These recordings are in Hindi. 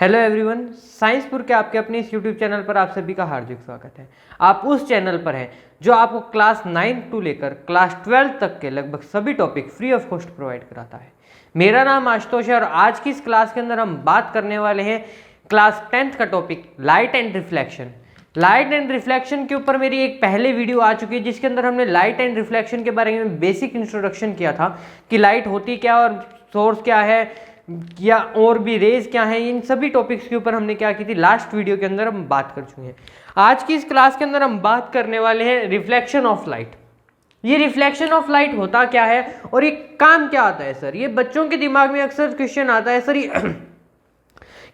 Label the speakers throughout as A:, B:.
A: हेलो एवरीवन, साइंसपुर के आपके अपने इस यूट्यूब चैनल पर आप सभी का हार्दिक स्वागत है। आप उस चैनल पर हैं जो आपको क्लास 9 टू लेकर क्लास 12 तक के लगभग सभी topic free of cost provide कराता है। मेरा नाम आशुतोष है और आज की इस क्लास के अंदर हम बात करने वाले हैं क्लास 10th का topic light and reflection. Light and reflection के ऊपर मेरी एक पहले वीडियो आ चुकी है जिसके अंदर हमने लाइट एंड रिफ्लेक्शन के बारे में बेसिक इंट्रोडक्शन किया था कि लाइट होती क्या और सोर्स क्या है या और भी रेज क्या है। इन सभी टॉपिक्स के ऊपर हमने क्या की थी लास्ट वीडियो के अंदर हम बात कर चुके हैं। आज की इस क्लास के अंदर हम बात करने वाले हैं रिफ्लेक्शन ऑफ लाइट। ये रिफ्लेक्शन ऑफ लाइट होता क्या है और ये काम क्या आता है सर। ये बच्चों के दिमाग में अक्सर क्वेश्चन आता है सर, ये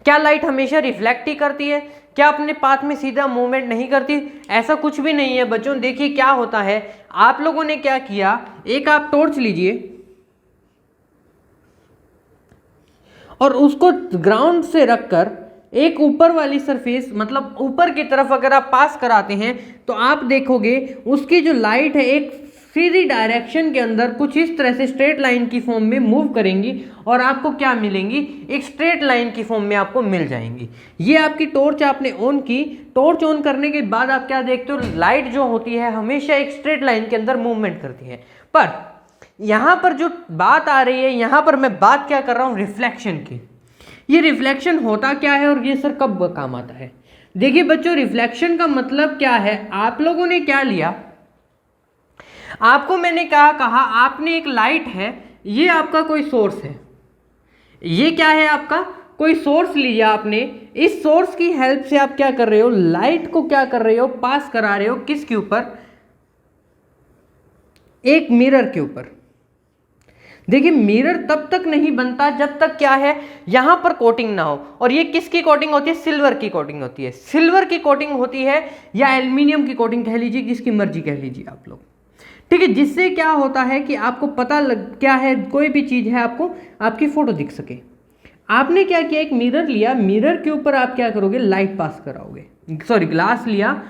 A: क्या लाइट हमेशा रिफ्लेक्ट ही करती है, क्या अपने पाथ में सीधा मूवमेंट नहीं करती? ऐसा कुछ भी नहीं है बच्चों। देखिए क्या होता है, आप लोगों ने क्या किया, एक आप टॉर्च लीजिए और उसको ग्राउंड से रखकर एक ऊपर वाली सरफेस मतलब ऊपर की तरफ अगर आप पास कराते हैं तो आप देखोगे उसकी जो लाइट है एक सीधी डायरेक्शन के अंदर कुछ इस तरह से स्ट्रेट लाइन की फॉर्म में मूव करेंगी और आपको क्या मिलेंगी, एक स्ट्रेट लाइन की फॉर्म में आपको मिल जाएंगी। ये आपकी टॉर्च आपने ऑन की, टॉर्च ऑन करने के बाद आप क्या देखते हो, लाइट जो होती है हमेशा एक स्ट्रेट लाइन के अंदर मूवमेंट करती है। पर यहां पर जो बात आ रही है, यहां पर मैं बात क्या कर रहा हूं, रिफ्लेक्शन की। ये रिफ्लेक्शन होता क्या है और ये सर कब काम आता है? देखिए बच्चों, रिफ्लेक्शन का मतलब क्या है, आप लोगों ने क्या लिया, आपको मैंने क्या कहा, आपने एक लाइट है, ये आपका कोई सोर्स है, ये क्या है आपका कोई सोर्स लिया आपने। इस सोर्स की हेल्प से आप क्या कर रहे हो, लाइट को क्या कर रहे हो, पास करा रहे हो किसके ऊपर, एक मिरर के ऊपर। देखिए मिरर तब तक नहीं बनता जब तक क्या है, यहां पर कोटिंग ना हो। और ये किसकी कोटिंग होती है, सिल्वर की कोटिंग होती है। सिल्वर की कोटिंग होती है या एल्युमिनियम की कोटिंग कह लीजिए, जिसकी मर्जी कह लीजिए आप लोग, ठीक है। जिससे क्या होता है कि आपको पता लग क्या है, कोई भी चीज है आपको आपकी फोटो दिख सके। आपने क्या किया, एक मिरर लिया, मिरर के ऊपर आप क्या करोगे, लाइट पास कराओगे, सॉरी ग्लास लिया,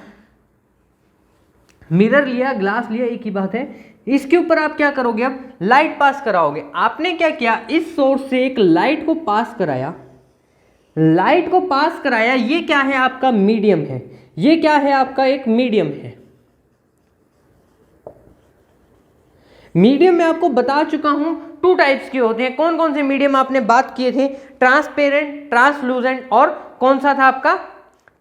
A: मिरर लिया, ग्लास लिया, एक ही बात है। इसके ऊपर आप क्या करोगे, अब लाइट पास कराओगे। आपने क्या किया, इस सोर्स से एक लाइट को पास कराया, लाइट को पास कराया। ये क्या है आपका मीडियम है, ये क्या है आपका एक मीडियम है। मीडियम में आपको बता चुका हूं टू टाइप्स के होते हैं। कौन कौन से मीडियम आपने बात किए थे, ट्रांसपेरेंट, ट्रांसलूसेंट और कौन सा था आपका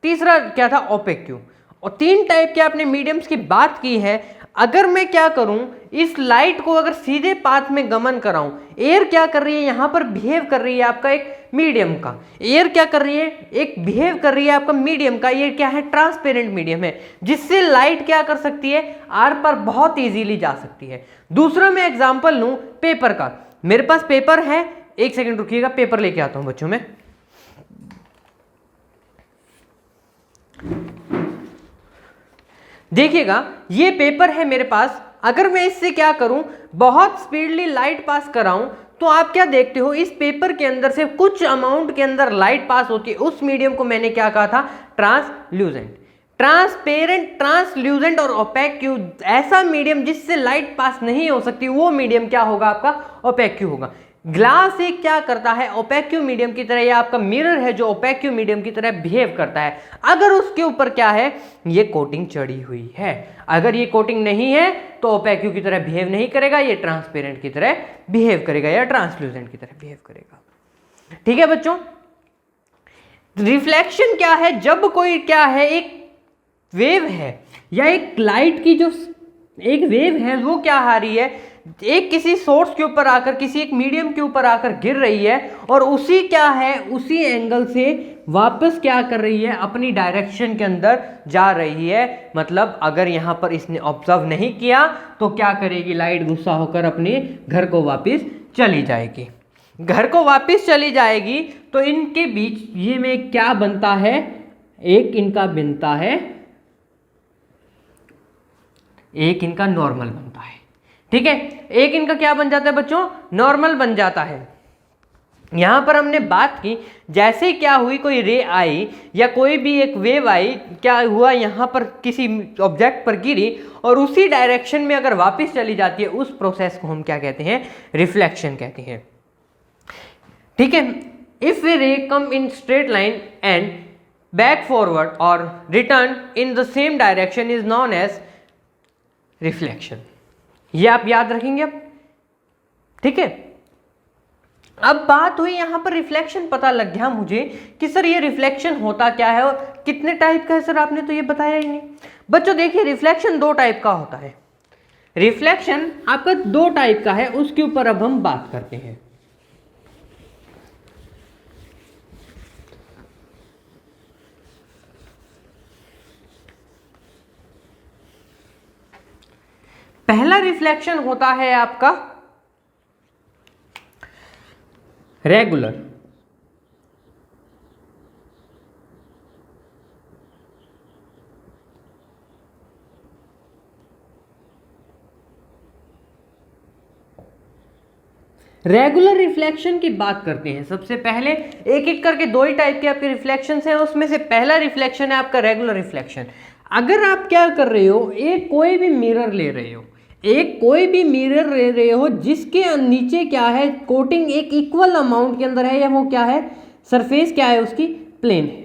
A: तीसरा क्या था, ओपेक्यू। और 3 टाइप के आपने मीडियम्स की बात की है। अगर मैं क्या करूं, इस लाइट को अगर सीधे पाथ में गमन कराऊं, एयर क्या कर रही है यहां पर, बिहेव कर रही है आपका एक मीडियम का। एयर क्या कर रही है, एक बिहेव कर रही है आपका मीडियम का। ये क्या है, ट्रांसपेरेंट मीडियम है, जिससे लाइट क्या कर सकती है, आर पर बहुत इजीली जा सकती है। दूसरा मैं एग्जांपल लूं पेपर का। मेरे पास पेपर है, एक सेकंड रुकिएगा, पेपर लेके आता हूं बच्चों में। देखिएगा ये पेपर है मेरे पास। अगर मैं इससे क्या करूं, बहुत स्पीडली लाइट पास कराऊं, तो आप क्या देखते हो, इस पेपर के अंदर से कुछ अमाउंट के अंदर लाइट पास होती है। उस मीडियम को मैंने क्या कहा था, ट्रांसल्यूसेंट। ट्रांसपेरेंट, ट्रांसल्यूसेंट और ओपेक्यू, ऐसा मीडियम जिससे लाइट पास नहीं हो सकती, वो मीडियम क्या होगा आपका, ओपेक्यू होगा। ग्लास एक क्या करता है, ओपेक्यू मीडियम की तरह, या आपका मिरर है जो ओपेक्यू मीडियम की तरह बिहेव करता है। अगर उसके ऊपर क्या है, ये कोटिंग चढ़ी हुई है। अगर ये कोटिंग नहीं है तो ओपेक्यू की तरह बिहेव नहीं करेगा, ये ट्रांसपेरेंट की तरह बिहेव करेगा या ट्रांसल्यूसेंट की तरह बिहेव करेगा। ठीक है बच्चों, रिफ्लेक्शन क्या है, जब कोई क्या है, एक वेव है या एक लाइट की जो एक वेव है वो क्या आ रही है, एक किसी सोर्स के ऊपर आकर, किसी एक मीडियम के ऊपर आकर गिर रही है और उसी क्या है, उसी एंगल से वापस क्या कर रही है, अपनी डायरेक्शन के अंदर जा रही है। मतलब अगर यहां पर इसने ऑब्जर्व नहीं किया तो क्या करेगी, लाइट गुस्सा होकर अपने घर को वापस चली जाएगी। घर को वापस चली जाएगी तो इनके बीच ये में क्या बनता है, एक इनका बनता है, एक इनका नॉर्मल बनता है। ठीक है, एक इनका क्या बन जाता है बच्चों, नॉर्मल बन जाता है। यहां पर हमने बात की, जैसे क्या हुई, कोई रे आई या कोई भी एक वेव आई, क्या हुआ, यहां पर किसी ऑब्जेक्ट पर गिरी और उसी डायरेक्शन में अगर वापस चली जाती है, उस प्रोसेस को हम क्या कहते हैं, रिफ्लेक्शन कहते हैं। ठीक है, if a ray come in straight line and back forward or return in the same direction is known as reflection. ये आप याद रखेंगे अब, ठीक है। अब बात हुई यहां पर रिफ्लेक्शन पता लग गया मुझे कि सर ये रिफ्लेक्शन होता क्या है और कितने टाइप का है सर, आपने तो ये बताया ही नहीं। बच्चों देखिए रिफ्लेक्शन दो टाइप का होता है, रिफ्लेक्शन आपका दो टाइप का है, उसके ऊपर अब हम बात करते हैं। पहला रिफ्लेक्शन होता है आपका रेगुलर, रेगुलर रिफ्लेक्शन की बात करते हैं। सबसे पहले एक एक करके दो ही टाइप के आपके रिफ्लेक्शन हैं, उसमें से पहला रिफ्लेक्शन है आपका रेगुलर रिफ्लेक्शन। अगर आप क्या कर रहे हो, एक कोई भी मिरर ले रहे हो, एक कोई भी मिरर ले रहे हो जिसके नीचे क्या है, कोटिंग एक इक्वल अमाउंट के अंदर है, या वो क्या है, सरफेस क्या है उसकी, प्लेन है।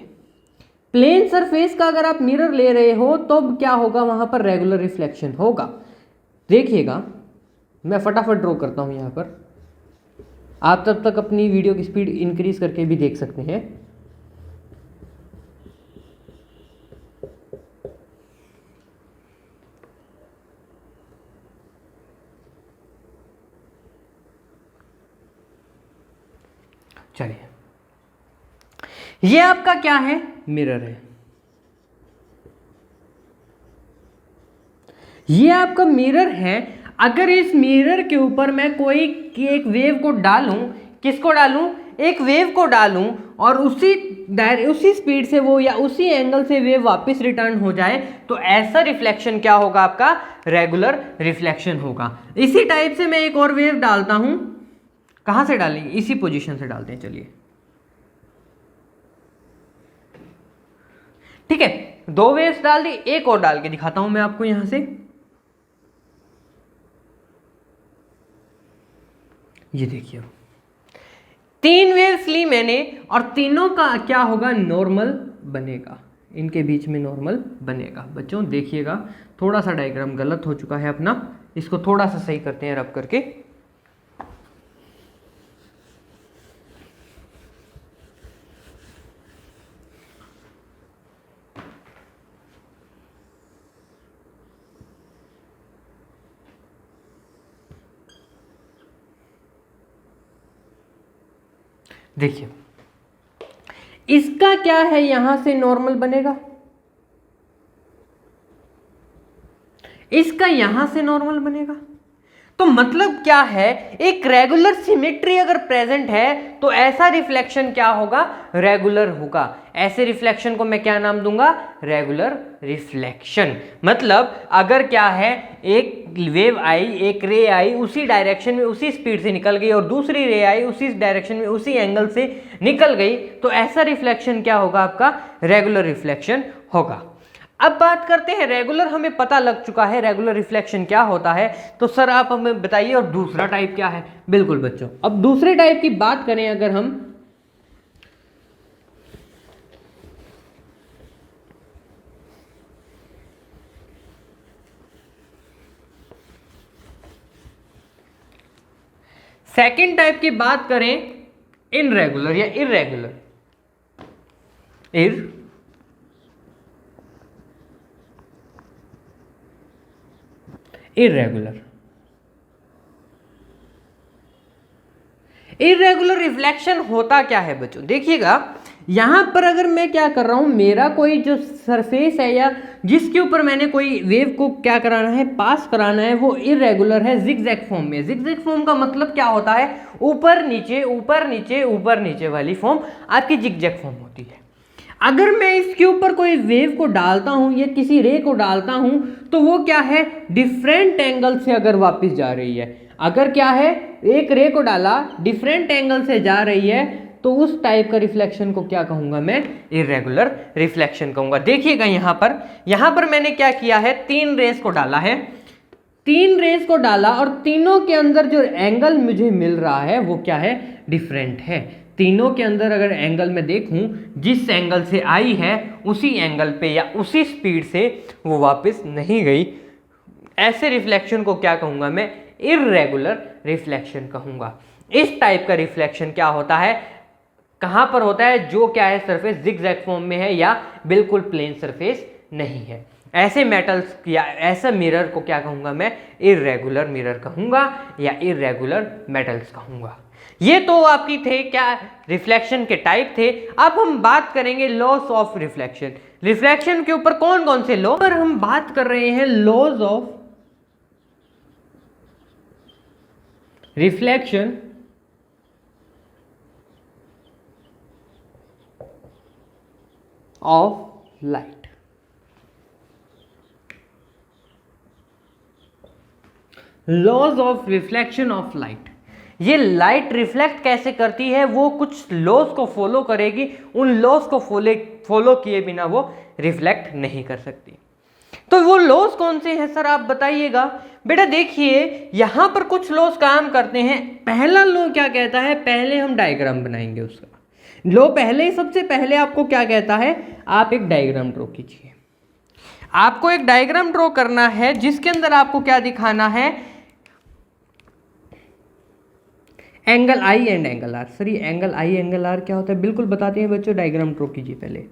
A: प्लेन सरफेस का अगर आप मिरर ले रहे हो तो क्या होगा, वहां पर रेगुलर रिफ्लेक्शन होगा। देखिएगा मैं फटाफट ड्रॉ करता हूं यहां पर, आप तब तक अपनी वीडियो की स्पीड इंक्रीज करके भी देख सकते हैं। चलिए ये आपका क्या है, मिरर है। ये आपका मिरर है। अगर इस मिरर के ऊपर मैं कोई एक वेव को डालूं, किसको डालूं, एक वेव को डालूं, और उसी स्पीड से वो या उसी एंगल से वेव वापस रिटर्न हो जाए, तो ऐसा रिफ्लेक्शन क्या होगा आपका, रेगुलर रिफ्लेक्शन होगा। इसी टाइप से मैं एक और वेव डालता हूं, कहां से डालेंगे, इसी पोजीशन से डालते हैं। चलिए ठीक है, दो वेव्स डाल दी, एक और डाल के दिखाता हूं मैं आपको यहां से। ये देखिए तीन वेव्स ली मैंने, और तीनों का क्या होगा, नॉर्मल बनेगा, इनके बीच में नॉर्मल बनेगा। बच्चों देखिएगा थोड़ा सा डायग्राम गलत हो चुका है अपना, इसको थोड़ा सा सही करते हैं रब करके। देखिए इसका क्या है, यहां से नॉर्मल बनेगा, इसका यहां से नॉर्मल बनेगा। तो मतलब क्या है, एक रेगुलर सिमेट्री अगर प्रेजेंट है तो ऐसा रिफ्लेक्शन क्या होगा, रेगुलर होगा। ऐसे रिफ्लेक्शन को मैं क्या नाम दूंगा, रेगुलर रिफ्लेक्शन। मतलब अगर क्या है, एक वेव आई, एक रे आई, उसी डायरेक्शन में उसी स्पीड से निकल गई, और दूसरी रे आई उसी डायरेक्शन में उसी एंगल से निकल गई, तो ऐसा रिफ्लेक्शन क्या होगा आपका, रेगुलर रिफ्लेक्शन होगा। अब बात करते हैं, रेगुलर हमें पता लग चुका है रेगुलर रिफ्लेक्शन क्या होता है, तो सर आप हमें बताइए और दूसरा टाइप क्या है। बिल्कुल बच्चों, अब दूसरे टाइप की बात करें अगर हम, सेकंड टाइप की बात करें, इनरेगुलर या इररेगुलर, इररेगुलर। इररेगुलर रिफ्लेक्शन होता क्या है बच्चों, देखिएगा यहां पर अगर मैं क्या कर रहा हूं, मेरा कोई जो सरफेस है या जिसके ऊपर मैंने कोई वेव को क्या कराना है, पास कराना है, वो इररेगुलर है, जिगजैग फॉर्म में। जिगजैग फॉर्म का मतलब क्या होता है, ऊपर नीचे ऊपर नीचे ऊपर नीचे वाली फॉर्म आपकी जिगजैग फॉर्म होती है। अगर मैं इसके ऊपर कोई वेव को डालता हूं या किसी रे को डालता हूं, तो वो क्या है, डिफरेंट एंगल से अगर वापस जा रही है। अगर क्या है, एक रे को डाला, डिफरेंट एंगल से जा रही है, तो उस टाइप का रिफ्लेक्शन को क्या कहूंगा मैं, इररेगुलर रिफ्लेक्शन कहूंगा। देखिएगा यहां पर मैंने क्या किया है, तीन रेस को डाला है, तीन रेस को डाला, और तीनों के अंदर जो एंगल मुझे मिल रहा है वो क्या है, डिफरेंट है। तीनों के अंदर अगर एंगल मैं देखूं, जिस एंगल से आई है उसी एंगल पे या उसी स्पीड से वो वापस नहीं गई। ऐसे रिफ्लेक्शन को क्या कहूँगा मैं? इर्रेगुलर रिफ्लेक्शन कहूँगा। इस टाइप का रिफ्लेक्शन क्या होता है, कहाँ पर होता है? जो क्या है, सरफेस जिगजैग फॉर्म में है या बिल्कुल प्लेन सरफेस नहीं है। ऐसे मेटल्स या ऐसा मिरर को क्या कहूँगा मैं? इर्रेगुलर मिरर कहूँगा या इर्रेगुलर मेटल्स कहूँगा। ये तो आपकी थे क्या, रिफ्लेक्शन के टाइप थे। अब हम बात करेंगे लॉस ऑफ रिफ्लेक्शन। रिफ्लेक्शन के ऊपर कौन कौन से लॉ पर हम बात कर रहे हैं? Laws of reflection of light. Laws of reflection of light. ये लाइट रिफ्लेक्ट कैसे करती है, वो कुछ लॉज को फॉलो करेगी। उन लॉज को फॉलो किए बिना वो रिफ्लेक्ट नहीं कर सकती। तो वो लॉज कौन से हैं सर, आप बताइएगा। बेटा देखिए, यहां पर कुछ लॉज काम करते हैं। पहला लॉ क्या कहता है? पहले हम डायग्राम बनाएंगे उसका। लॉ पहले, सबसे पहले आपको क्या कहता है? आप एक डायग्राम ड्रॉ कीजिए। आपको एक डायग्राम ड्रॉ करना है जिसके अंदर आपको क्या दिखाना है? Angle I and angle R. Sir ये एंगल आई एंगल आर क्या होता है? बिल्कुल बताते हैं बच्चों, डायग्राम ड्रॉ कीजिए पहले।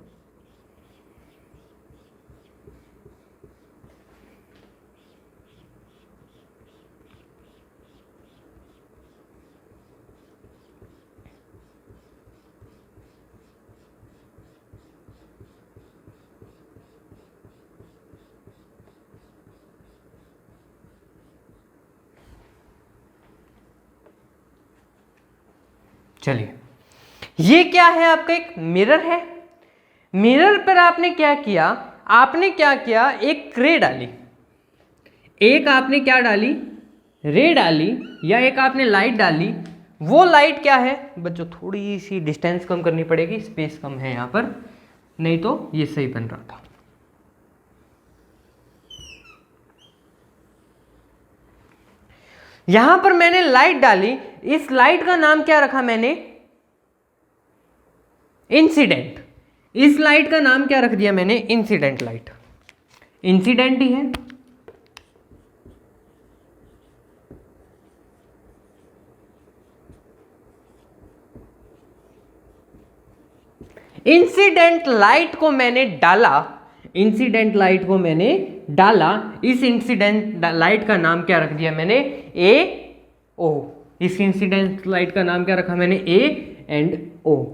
A: चलिए, ये क्या है? आपका एक मिरर है। मिरर पर आपने क्या किया? आपने क्या किया? एक रे डाली। एक आपने क्या डाली? रे डाली, या एक आपने लाइट डाली। वो लाइट क्या है बच्चों? थोड़ी सी डिस्टेंस कम करनी पड़ेगी, स्पेस कम है यहाँ पर, नहीं तो ये सही बन रहा था। यहां पर मैंने लाइट डाली। इस लाइट का नाम क्या रखा मैंने? इंसिडेंट। इस लाइट का नाम क्या रख दिया मैंने? Incident light. इंसिडेंट ही है। इंसिडेंट लाइट को मैंने डाला। इंसिडेंट लाइट को मैंने डाला। इस इंसिडेंट लाइट का नाम क्या रख दिया मैंने? ए ओ। इस इंसिडेंट लाइट का नाम क्या रखा मैंने? ए एंड ओ।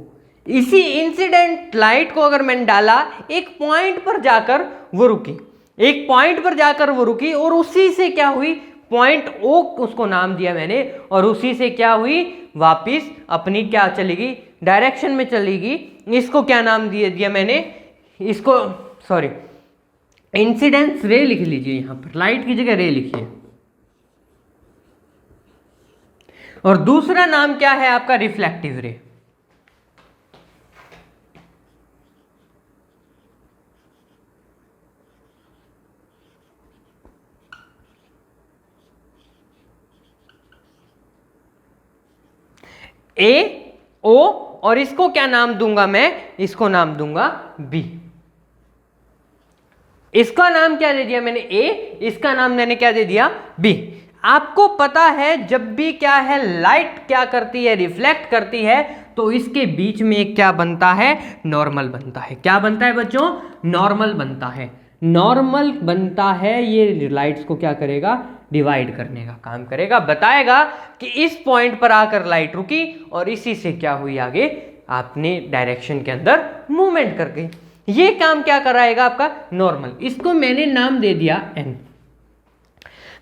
A: इसी इंसिडेंट लाइट को अगर मैंने डाला, एक पॉइंट पर जाकर वो रुकी। एक पॉइंट पर जाकर वो रुकी और उसी से क्या हुई? पॉइंट ओ उसको नाम दिया मैंने, और उसी से क्या हुई? वापिस अपनी क्या चलेगी? डायरेक्शन में चलेगी। इसको क्या नाम दिया मैंने? इसको सॉरी, इंसिडेंस रे लिख लीजिए। यहां पर लाइट की जगह रे लिखिए। और दूसरा नाम क्या है आपका? रिफ्लेक्टिव रे। ए ओ, और इसको क्या नाम दूंगा मैं? इसको नाम दूंगा बी। इसका नाम क्या दे दिया मैंने? ए। इसका नाम मैंने क्या दे दिया? बी। आपको पता है जब भी क्या है, लाइट क्या करती है? रिफ्लेक्ट करती है, तो इसके बीच में एक क्या बनता है? नॉर्मल बनता है। क्या बनता है बच्चों? नॉर्मल बनता है। नॉर्मल बनता है, ये लाइट्स को क्या करेगा? डिवाइड करने का काम करेगा। बताएगा कि इस पॉइंट पर आकर लाइट रुकी और इसी से क्या हुई? आगे आपने डायरेक्शन के अंदर मूवमेंट कर गई। ये काम क्या कराएगा आपका? नॉर्मल। इसको मैंने नाम दे दिया एन।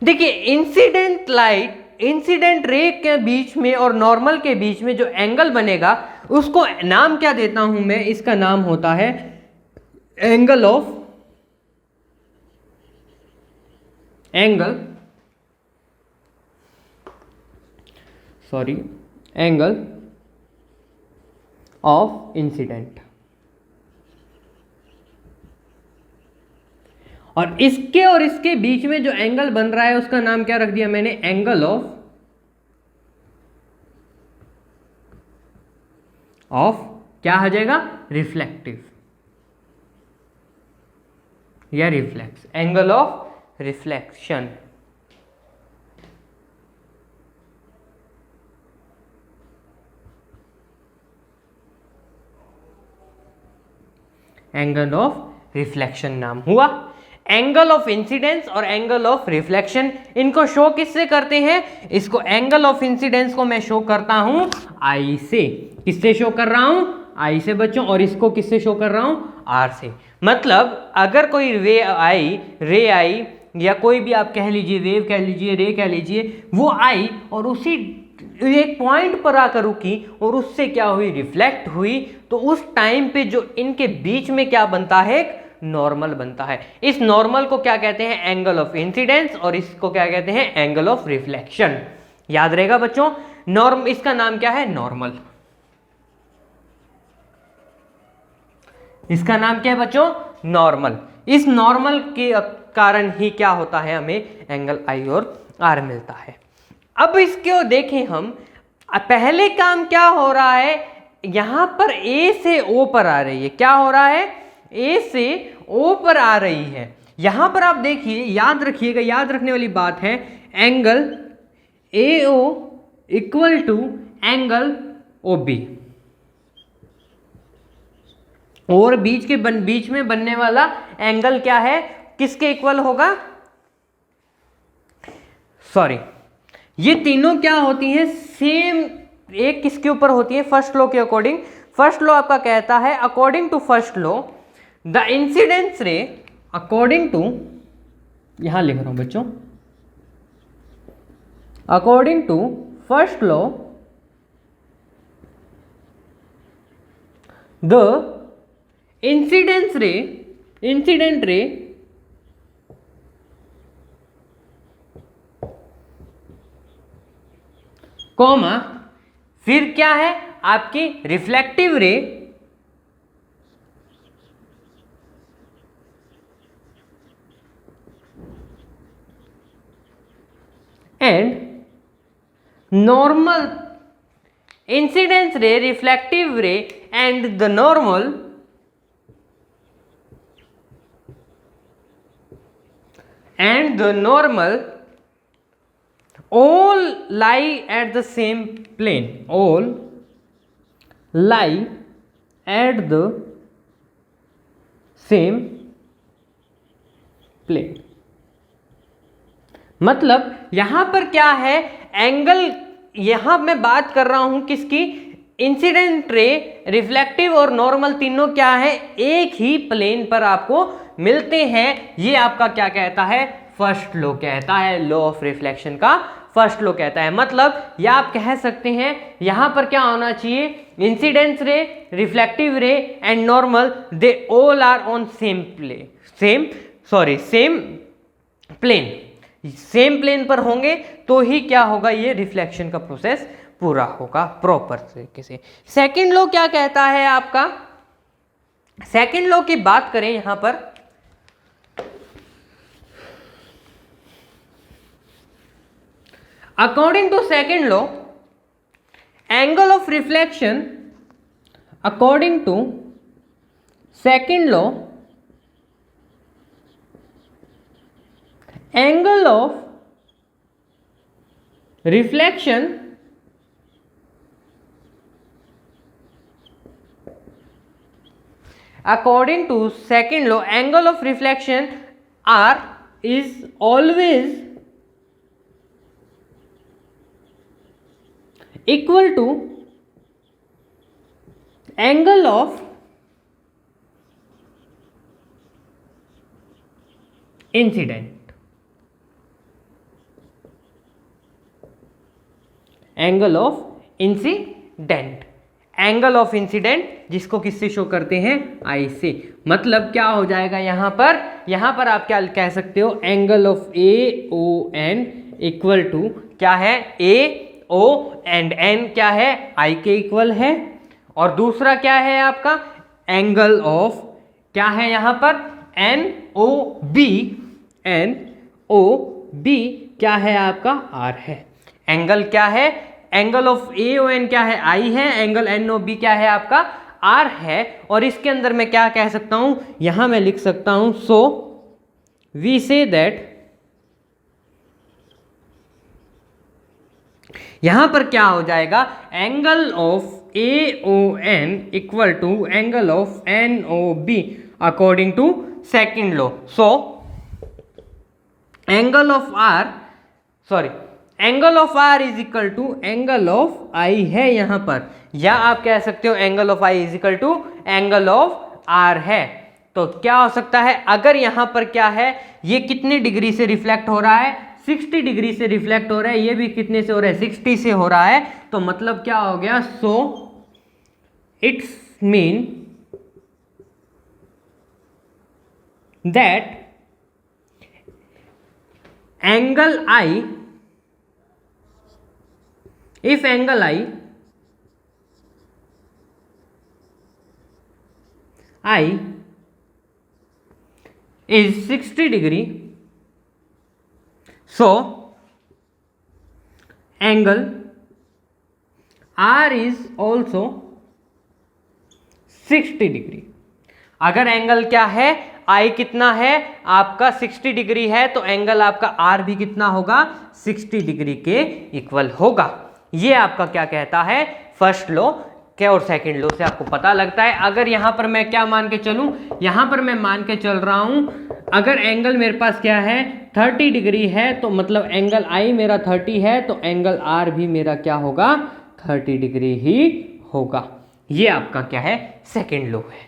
A: देखिए, इंसिडेंट लाइट, इंसिडेंट रे के बीच में और नॉर्मल के बीच में जो एंगल बनेगा, उसको नाम क्या देता हूं मैं? इसका नाम होता है angle of angle of incident. और इसके बीच में जो एंगल बन रहा है उसका नाम क्या रख दिया मैंने? एंगल ऑफ ऑफ क्या हो जाएगा, रिफ्लेक्टिव या reflex, angle of reflection. Angle of reflection नाम हुआ। एंगल ऑफ इंसिडेंस और एंगल ऑफ रिफ्लेक्शन, इनको शो किससे करते हैं, इसको एंगल ऑफ इंसिडेंस को मैं शो करता हूं आई से। किससे शो कर रहा हूं, आई से बच्चों, और इसको किससे शो कर रहा हूं, आर से। मतलब अगर कोई रे आई या कोई भी आप कह लीजिए, वेव कह लीजिए, रे कह लीजिए, वो आई और उसी एक पॉइंट पर आकर रुकी और उससे क्या हुई, रिफ्लेक्ट हुई, तो उस टाइम पे जो इनके बीच में क्या बनता है, एक नॉर्मल बनता है। इस नॉर्मल को क्या कहते हैं, एंगल ऑफ इंसिडेंस, और इसको क्या कहते हैं, एंगल ऑफ रिफ्लेक्शन। याद रहेगा बच्चों, नॉर्म, इसका नाम क्या है, नॉर्मल। इसका नाम क्या है बच्चों, नॉर्मल। इस नॉर्मल के कारण ही क्या होता है, हमें एंगल आई और आर मिलता है। अब इसको देखें हम, पहले काम क्या हो रहा है, यहां पर ए से ओ पर आ रही है, क्या हो रहा है, ए से ओ पर आ रही है। यहां पर आप देखिए, याद रखिएगा, याद रखने वाली बात है, angle A O equal to angle O B, और बीच में बनने वाला एंगल क्या है, किसके इक्वल होगा, सॉरी, ये तीनों क्या होती हैं, सेम, एक किसके ऊपर होती है, फर्स्ट लॉ के अकॉर्डिंग। फर्स्ट लॉ आपका कहता है, according to first law the incidence ray, according to, यहां लिख रहा हूं बच्चों, according to first law the incident ray comma, फिर क्या है आपकी reflective ray, and normal, incidence ray, reflective ray and the normal all lie at the same plane, all lie at the same plane। मतलब यहां पर क्या है, एंगल, यहां मैं बात कर रहा हूं किसकी, इंसिडेंट रे, रिफ्लेक्टिव और नॉर्मल, तीनों क्या है, एक ही प्लेन पर आपको मिलते हैं। ये आपका क्या कहता है, फर्स्ट लॉ कहता है, लॉ ऑफ रिफ्लेक्शन का फर्स्ट लॉ कहता है। मतलब या आप कह सकते हैं यहां पर क्या होना चाहिए, incidence ray, reflective ray and normal, they all are on same plane पर होंगे, तो ही क्या होगा, ये रिफ्लेक्शन का प्रोसेस पूरा होगा प्रॉपर तरीके से। सेकेंड लॉ क्या कहता है आपका, सेकेंड लॉ की बात करें यहां पर, according to second law, angle of reflection, according to second law, angle of reflection according to second law, angle of reflection R is always equal to angle of incident, angle of incident, angle of incident जिसको किससे शो करते हैं, आई से। मतलब क्या हो जाएगा यहां पर आप क्या कह सकते हो, angle of A O N equal to क्या है, ए ओ एंड एन क्या है, आई के इक्वल है। और दूसरा क्या है आपका, एंगल ऑफ क्या है यहां पर, एन ओ बी क्या है आपका, आर है। एंगल क्या है, एंगल ऑफ AON क्या है, I है, एंगल NOB क्या है आपका, R है, और इसके अंदर मैं क्या कह सकता हूं, यहां मैं लिख सकता हूं, सो वी से दैट, यहां पर क्या हो जाएगा, angle of AON equal to angle of NOB according to second law. So angle of R is equal to angle of I है यहां पर, या आप कह सकते हो angle of I is equal to angle of R है। तो क्या हो सकता है, अगर यहां पर क्या है, ये कितने डिग्री से रिफ्लेक्ट हो रहा है, 60 डिग्री से रिफ्लेक्ट हो रहा है, ये भी कितने से हो रहा है, 60 से हो रहा है, तो मतलब क्या हो गया, so it's mean that angle I, if angle I is 60 degree, so angle R is also 60 degree. अगर एंगल क्या है, I कितना है आपका 60 डिग्री है, तो एंगल आपका R भी कितना होगा, 60 डिग्री के इक्वल होगा। ये आपका क्या कहता है, फर्स्ट लॉ क्या और सेकंड लॉ से आपको पता लगता है। अगर यहां पर मैं क्या मान के चलूं, यहां पर मैं मान के चल रहा हूं, अगर एंगल मेरे पास क्या है 30 डिग्री है, तो मतलब एंगल I मेरा 30 है, तो एंगल R भी मेरा क्या होगा, 30 डिग्री ही होगा। ये आपका क्या है, सेकंड लॉ है।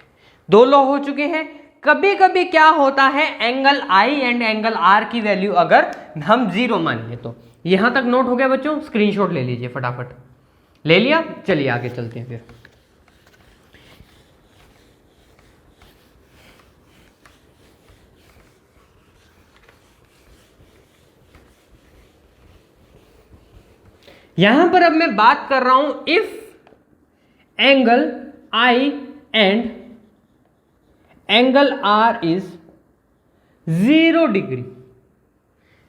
A: दो लॉ हो चुके हैं। कभी कभी क्या होता है, angle I and angle R की वैल्यू अगर हम 0 मान लें, तो यहां तक नोट हो गया बच्चों, स्क्रीनशॉट ले लीजिए फटाफट। ले लिया, चलिए आगे चलते हैं फिर। यहां पर अब मैं बात कर रहा हूं, if angle I and angle R is 0 degree,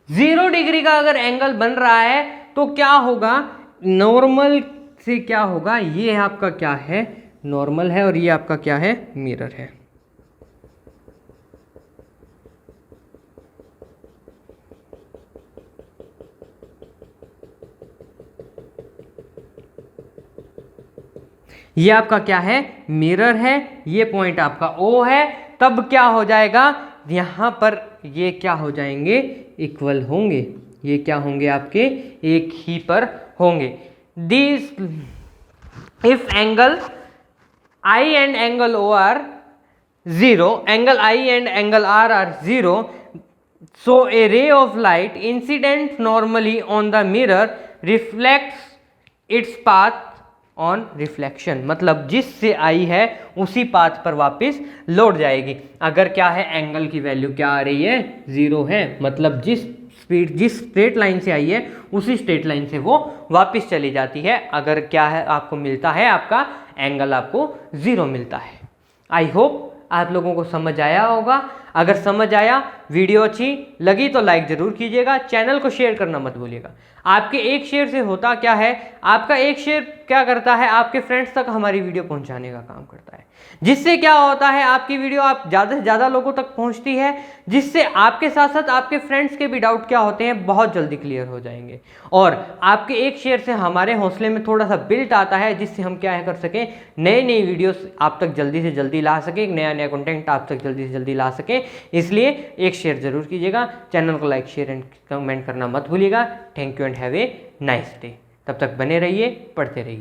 A: 0 degree का अगर एंगल बन रहा है, तो क्या होगा, नॉर्मल से क्या होगा, ये आपका क्या है, नॉर्मल है, और ये आपका क्या है, मिरर है। ये आपका क्या है, मिरर है, ये पॉइंट आपका O है। तब क्या हो जाएगा, यहां पर ये क्या हो जाएंगे, इक्वल होंगे, ये क्या होंगे आपके, एक ही पर होंगे। This if angle I and angle O are 0, angle I and angle R are 0, so a ray of light incident normally on the mirror reflects its path on reflection, मतलब जिससे आई है उसी पाथ पर वापस लौट जाएगी। अगर क्या है, एंगल की वैल्यू क्या आ रही है, 0 है, मतलब जिस स्पीड, जिस स्ट्रेट लाइन से आई है उसी स्ट्रेट लाइन से वो वापस चली जाती है। अगर क्या है, आपको मिलता है, आपका एंगल आपको 0 मिलता है। आई होप आप लोगों को समझ आया होगा। अगर समझ आया, वीडियो अच्छी लगी तो लाइक जरूर कीजिएगा, चैनल को शेयर करना मत भूलिएगा। आपके एक शेयर से होता क्या है, आपका एक शेयर क्या करता है, आपके फ्रेंड्स तक हमारी वीडियो पहुंचाने का काम करता है, जिससे क्या होता है, आपकी वीडियो आप ज़्यादा से ज़्यादा लोगों तक पहुंचती है, जिससे आपके साथ साथ आपके फ्रेंड्स के भी डाउट क्या होते हैं, बहुत जल्दी क्लियर हो जाएंगे। और आपके एक शेयर से हमारे हौसले में थोड़ा सा बिल्ट आता है, जिससे हम क्या कर सकें, नई नई वीडियोस आप तक जल्दी से जल्दी ला सकें, नया नया कंटेंट आप तक जल्दी से जल्दी ला सकें। इसलिए एक शेयर जरूर कीजिएगा, चैनल को लाइक शेयर एंड कमेंट करना मत भूलिएगा। Thank you and have a nice day. तब तक बने रहिए, पढ़ते रहिए।